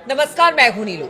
नमस्कार, मैं हूं नीलू।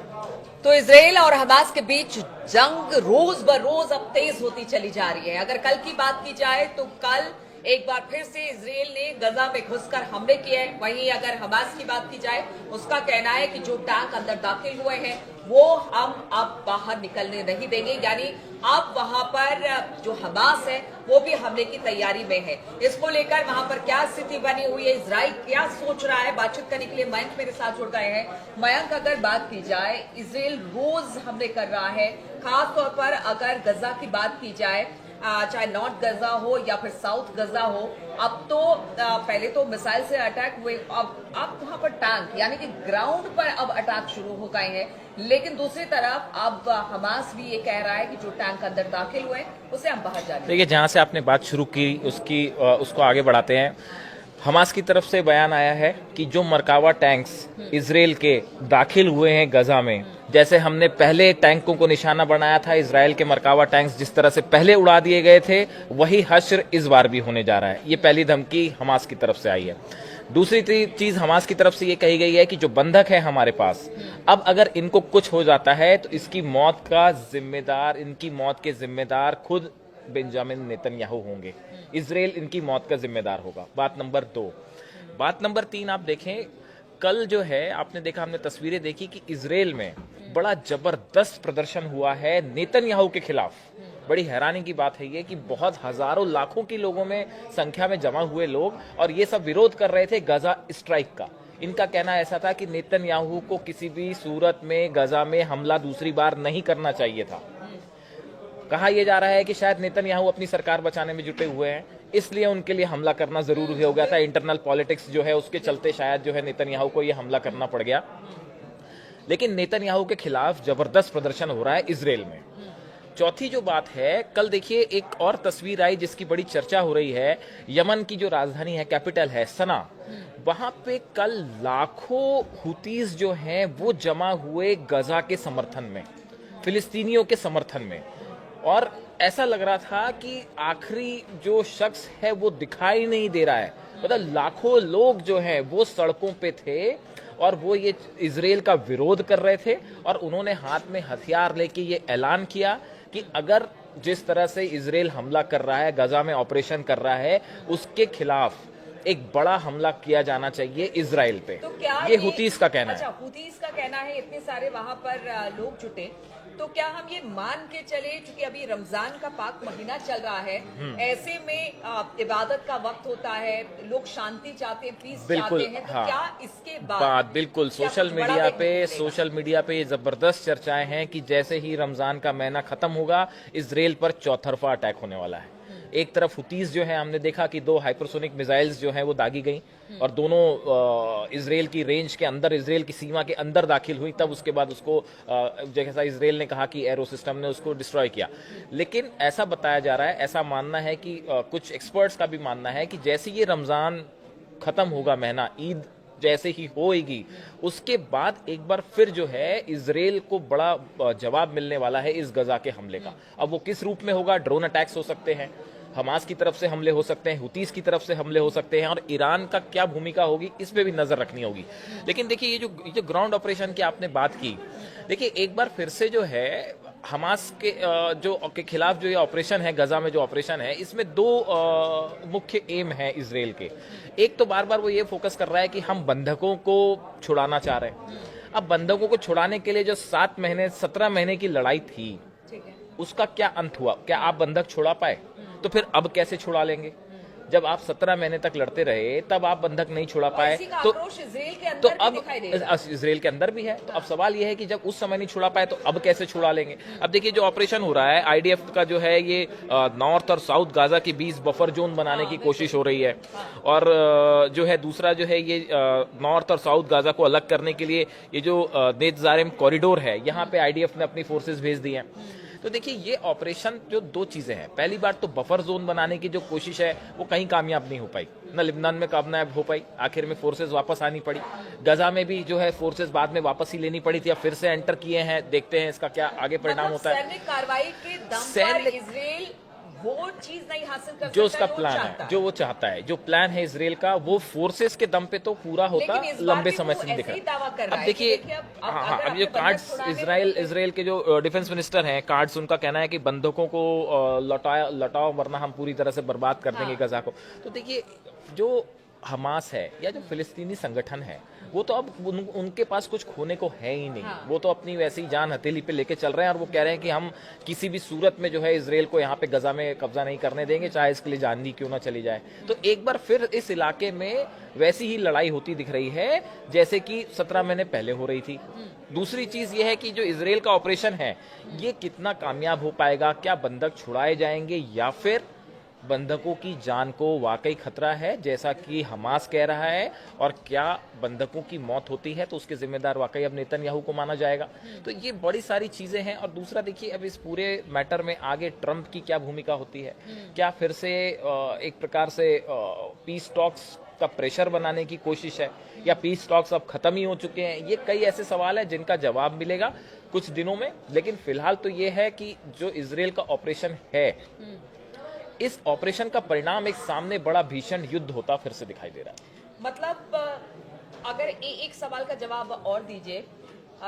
तो इजराइल और हमास के बीच जंग रोज ब रोज अब तेज होती चली जा रही है। अगर कल की बात की जाए तो कल एक बार फिर से इजराइल ने गजा में घुसकर हमले किए। वहीं अगर हमास की बात की जाए, उसका कहना है कि जो टैंक अंदर दाखिल हुए हैं वो हम अब बाहर निकलने नहीं देंगे। यानी अब वहां पर जो हमास है वो भी हमले की तैयारी में है। इसको लेकर वहां पर क्या स्थिति बनी हुई है, इजराइल क्या सोच रहा है, बातचीत करने के लिए मयंक मेरे साथ जुड़ गए हैं। मयंक, अगर बात की जाए, इजराइल रोज हमले कर रहा है, खासतौर पर अगर गजा की बात की जाए, चाहे नॉर्थ गजा हो या फिर साउथ गजा हो। अब तो पहले तो मिसाइल से अटैक हुए, अब वहां पर टैंक यानी कि ग्राउंड पर अब अटैक शुरू हो गए हैं। लेकिन दूसरी तरफ अब हमास भी ये कह रहा है कि जो टैंक अंदर दाखिल हुए उसे हम बाहर जाने। देखिए, जहां से आपने बात शुरू की उसको आगे बढ़ाते हैं। हमास की तरफ से बयान आया है कि जो मरकावा टैंक्स इजराइल के दाखिल हुए हैं गजा में, जैसे हमने पहले टैंकों को निशाना बनाया था, इजराइल के मरकावा टैंक्स जिस तरह से पहले उड़ा दिए गए थे, वही हश्र इस बार भी होने जा रहा है। ये पहली धमकी हमास की तरफ से आई है। दूसरी चीज हमास की तरफ से ये कही गई है कि जो बंधक है हमारे पास, अब अगर इनको कुछ हो जाता है तो इसकी मौत का जिम्मेदार, इनकी मौत के जिम्मेदार खुद बेंजामिन नेतन्याहू होंगे। इजराइल इनकी मौत का जिम्मेदार होगा। बात नंबर 2। बात नंबर 3, आप देखें, कल जो है आपने देखा, हमने तस्वीरें देखी कि इजराइल में बड़ा जबरदस्त प्रदर्शन हुआ है नेतन्याहू के खिलाफ। बड़ी हैरानी की बात है ये कि बहुत हजारों लाखों की लोगों में संख्या में जमा हुए लोग, और ये सब विरोध कर रहे थे गजा स्ट्राइक का। इनका कहना ऐसा था कि नेतन्याहू को किसी भी सूरत में गजा में हमला दूसरी बार नहीं करना चाहिए था। कहा यह जा रहा है कि शायद नेतन्याहू अपनी सरकार बचाने में जुटे हुए हैं, इसलिए उनके लिए हमला करना जरूरी हो गया था। इंटरनल पॉलिटिक्स जो है उसके चलते शायद जो है नेतन्याहू को यह हमला करना पड़ गया। लेकिन नेतन्याहू के खिलाफ जबरदस्त प्रदर्शन हो रहा है इजराइल में। चौथी जो बात है, कल देखिए एक और तस्वीर आई जिसकी बड़ी चर्चा हो रही है। यमन की जो राजधानी है, कैपिटल है सना, वहां पे कल लाखों हुतीज जो हैं वो जमा हुए गजा के समर्थन में, फिलिस्तीनियों के समर्थन में। और ऐसा लग रहा था कि आखिरी जो शख्स है वो दिखाई नहीं दे रहा है। मतलब लाखों लोग जो हैं वो सड़कों पे थे और वो ये इजराइल का विरोध कर रहे थे, और उन्होंने हाथ में हथियार लेके ये ऐलान किया कि अगर जिस तरह से इजराइल हमला कर रहा है, गजा में ऑपरेशन कर रहा है, उसके खिलाफ एक बड़ा हमला किया जाना चाहिए इजराइल पे। तो क्या ये हुतीस का कहना है। हुतीस का कहना है, इतने सारे वहां पर लोग जुटे, तो क्या हम ये मान के चले, क्योंकि अभी रमजान का पाक महीना चल रहा है, ऐसे में इबादत का वक्त होता है, लोग शांति चाहते हैं, पीस चाहते हैं, तो क्या इसके बाद बिल्कुल सोशल मीडिया पे ये जबरदस्त चर्चाएं हैं कि जैसे ही रमजान का महीना खत्म होगा, इजराइल पर चौतरफा अटैक होने वाला है। एक तरफ हुतीज जो है, हमने देखा कि 2 हाइपरसोनिक मिसाइल्स जो हैं वो दागी गई, और दोनों इजराइल की रेंज के अंदर, इजराइल की सीमा के अंदर दाखिल हुई। तब उसके बाद उसको जैसा इजराइल ने कहा कि एरो सिस्टम ने उसको डिस्ट्रॉय किया। लेकिन ऐसा बताया जा रहा है, ऐसा मानना है कि कुछ एक्सपर्ट्स का भी मानना है कि जैसे ये रमजान खत्म होगा, महीना ईद जैसे ही होएगी, उसके बाद एक बार फिर जो है इजराइल को बड़ा जवाब मिलने वाला है इस गजा के हमले का। अब वो किस रूप में होगा? ड्रोन अटैक्स हो सकते हैं, हमास की तरफ से हमले हो सकते हैं, हुतीस की तरफ से हमले हो सकते हैं, और ईरान का क्या भूमिका होगी इस पे भी नजर रखनी होगी। लेकिन देखिए, ये जो ग्राउंड ऑपरेशन की आपने बात की, देखिए एक बार फिर से जो है हमास के खिलाफ जो ये ऑपरेशन है, गजा में जो ऑपरेशन है, इसमें 2 मुख्य एम है इजराइल के। एक तो बार बार वो ये फोकस कर रहा है कि हम बंधकों को छुड़ाना चाह रहे हैं। अब बंधकों को छुड़ाने के लिए जो 17 महीने की लड़ाई थी, उसका क्या अंत हुआ? क्या आप बंधक छुड़ा पाए? तो फिर अब कैसे छुड़ा लेंगे? जब आप 17 महीने तक लड़ते रहे, तब आप बंधक नहीं छुड़ा पाए, तो अब इजराइल के अंदर भी है। तो अब सवाल यह है कि जब उस समय नहीं छुड़ा पाए, तो अब कैसे छुड़ा लेंगे? अब देखिए, जो ऑपरेशन हो रहा है आईडीएफ का जो है, ये नॉर्थ और साउथ गाजा के बीच बफर जोन बनाने की कोशिश हो रही है, और जो है दूसरा जो है ये नॉर्थ और साउथ गाजा को अलग करने के लिए ये जो नेत्जारिम कॉरिडोर है, यहाँ पे आईडीएफ ने अपनी फोर्सेज भेज दी हैं। तो देखिए, ये ऑपरेशन जो 2 चीजें हैं, पहली बात तो बफर जोन बनाने की जो कोशिश है वो कहीं कामयाब नहीं हो पाई, न लिबनान में कामयाब हो पाई, आखिर में फोर्सेज वापस आनी पड़ी। गजा में भी जो है फोर्सेज बाद में वापस ही लेनी पड़ी थी, अब फिर से एंटर किए हैं, देखते हैं इसका क्या आगे परिणाम होता है। सैन्य कार्रवाई के दम पर इजराइल वो चीज नहीं हासिल कर जो सकता उसका प्लान है, जो वो चाहता है, जो प्लान है इसराइल का, वो फोर्सेस के दम पे तो पूरा होता, लेकिन इस बार लंबे भी समय वो से नहीं ऐसे ही दिख रहा। दावा कर रहा अब है कि देखिए, देखिए अब हाँ हाँ, अगर अब जो अपने बंधक कार्ड्स छुड़ाने इसराइल के जो डिफेंस मिनिस्टर हैं, कार्ड्स उनका कहना है कि बंधकों को लौटाओ वरना हम पूरी तरह से बर्बाद कर देंगे गजा को। तो देखिए, जो हमास है या जो फिलिस्तीनी संगठन है, वो तो अब उनके पास कुछ खोने को है ही नहीं। वो तो अपनी वैसी जान हथेली पे लेके चल रहे हैं और वो कह रहे हैं कि हम किसी भी सूरत में जो है इसराइल को यहाँ पे गजा में कब्जा नहीं करने देंगे, चाहे इसके लिए जान ही क्यों ना चली जाए। तो एक बार फिर इस इलाके में वैसी ही लड़ाई होती दिख रही है जैसे कि 17 महीने पहले हो रही थी। दूसरी चीज ये है कि जो इसराइल का ऑपरेशन है, ये कितना कामयाब हो पाएगा, क्या बंधक छुड़ाए जाएंगे या फिर बंधकों की जान को वाकई खतरा है जैसा कि हमास कह रहा है, और क्या बंधकों की मौत होती है तो उसके जिम्मेदार वाकई अब नेतन्याहू को माना जाएगा। तो ये बड़ी सारी चीजें हैं। और दूसरा देखिए, अब इस पूरे मैटर में आगे ट्रंप की क्या भूमिका होती है, क्या फिर से एक प्रकार से पीस टॉक्स का प्रेशर बनाने की कोशिश है, या पीस टॉक्स अब खत्म ही हो चुके हैं। ये कई ऐसे सवाल है जिनका जवाब मिलेगा कुछ दिनों में। लेकिन फिलहाल तो ये है कि जो इसराइल का ऑपरेशन है, इस ऑपरेशन का परिणाम एक सामने बड़ा भीषण युद्ध होता फिर से दिखाई दे रहा है। मतलब अगर एक सवाल का जवाब और दीजिए,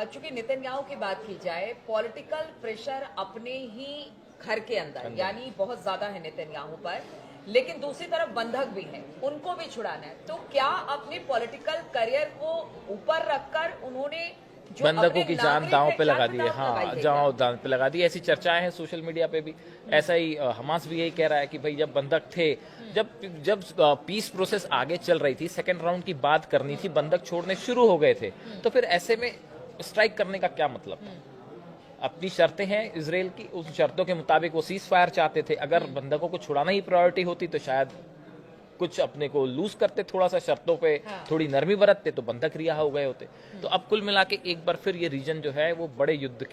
चूंकि नेतन्याहू की बात की जाए, पॉलिटिकल प्रेशर अपने ही घर के अंदर यानी बहुत ज्यादा है नेतन्याहू पर, लेकिन दूसरी तरफ बंधक भी है, उनको भी छुड़ाना है। तो क्या अपने पॉलिटिकल करियर को ऊपर रखकर उन्होंने बंधकों की जान दांव पे लगा दी है। हाँ, जान दांव पे लगा दी, ऐसी चर्चाएं हैं सोशल मीडिया पे भी। ऐसा ही हमास भी यही कह रहा है कि भाई जब बंधक थे, जब पीस प्रोसेस आगे चल रही थी, सेकंड राउंड की बात करनी थी, बंधक छोड़ने शुरू हो गए थे, तो फिर ऐसे में स्ट्राइक करने का क्या मतलब था। अपनी शर्तें हैं इसराइल की, उन शर्तों के मुताबिक वो सीज फायर चाहते थे। अगर बंधकों को छुड़ाना ही प्रायोरिटी होती तो शायद कुछ अपने को लूज करते, थोड़ा सा शर्तों पे थोड़ी नरमी बरतते, तो बंधक रिहा हो गए होते। तो अब कुल मिला के एक बार फिर ये रीजन जो है वो बड़े युद्ध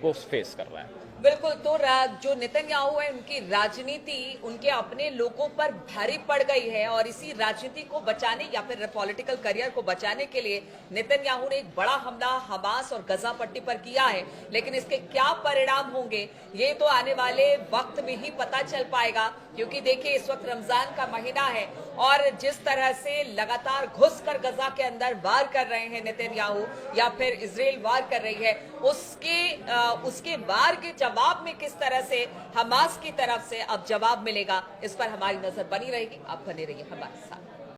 को फेस कर रहा है। बिल्कुल। तो जो नेतन्याहू है, उनकी राजनीति उनके अपने लोगों पर भारी पड़ गई है, और इसी राजनीति को बचाने या फिर पॉलिटिकल करियर को बचाने के लिए नेतन्याहू ने एक बड़ा हमला हमास और गजा पट्टी पर किया है। लेकिन इसके क्या परिणाम होंगे ये तो आने वाले वक्त में ही पता चल पाएगा, क्योंकि देखिए इस वक्त रमजान का महीना है और जिस तरह से लगातार घुसकर गजा के अंदर वार कर रहे हैं नेतन्याहू या फिर इसराइल वार कर रही है, उसके वार के जवाब में किस तरह से हमास की तरफ से अब जवाब मिलेगा, इस पर हमारी नजर बनी रहेगी। आप बने रहिए हमारे साथ।